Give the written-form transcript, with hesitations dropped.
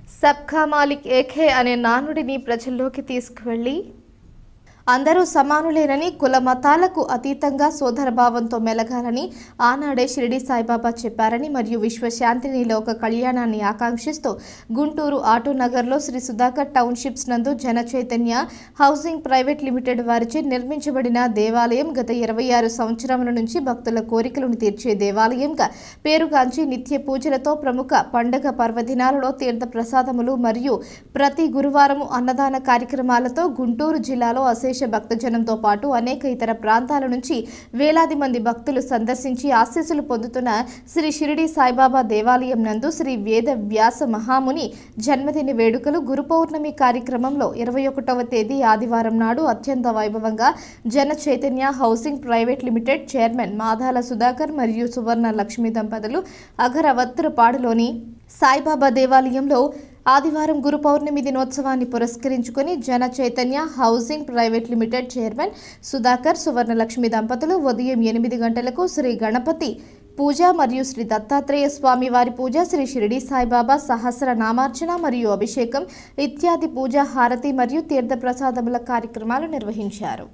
సబ్కా మాలిక్ ఏకే అనే నానుడిని ప్రజల్లోకి తీసుకువెళ్లి అందరూ సమానులేనని కుల మతాలకు అతీతంగా సోదరభావంతో మెలగాలని ఆనాడే షిరిడి సాయిబాబా చెప్పారని మరియు విశ్వశాంతిని లోక కళ్యాణాన్ని ఆకాంక్షిస్తూ గుంటూరు ఆటోనగర్లో శ్రీ సుధాకర్ టౌన్షిప్స్ నందు జన చైతన్య హౌసింగ్ ప్రైవేట్ లిమిటెడ్ వారిచే నిర్మించబడిన దేవాలయం గత 26 సంవత్సరముల నుంచి భక్తుల కోరికలను తీర్చే దేవాలయంగా పేరుగాంచి నిత్య పూజలతో ప్రముఖ పండుగ పర్వదినాలలో తీర్థ ప్రసాదములు మరియు ప్రతి గురువారము అన్నదాన కార్యక్రమాలతో గుంటూరు జిల్లాలో భక్తజనంతో పాటు అనేక ఇతర ప్రాంతాల నుంచి వేలాది మంది భక్తులు సందర్శించి ఆశీస్సులు పొందుతున్న శ్రీ షిరిడి సాయిబాబా దేవాలయం నందు శ్రీ వేద వ్యాస మహాముని జన్మదిన వేడుకలు గురు పౌర్ణమి కార్యక్రమంలో 21వ తేదీ ఆదివారం నాడు అత్యంత వైభవంగా జన Chaitanya housing private limited chairman Madala Sudhakar మరియు సువర్ణ లక్ష్మి దంపతులు అగరవత్తురపాడులోని సాయిబాబా దేవాలయంలో ఆదివారం గురు పౌర్ణమి దినోత్సవాన్ని పురస్కరించుకొని జన Chaitanya housing private limited chairman Sudhakar Suvarnalakshmi దంపతులు ఉదయం 8 గంటలకు శ్రీ గణపతి పూజ మరియు శ్రీ దత్తాత్రేయ స్వామి వారి పూజ, శ్రీ షిరిడి సాయిబాబా సహస్ర నామార్చన మరియు అభిషేకం ఇత్యాది పూజ, హారతి మరియు తీర్థ ప్రసాదముల కార్యక్రమాలు నిర్వహించారు.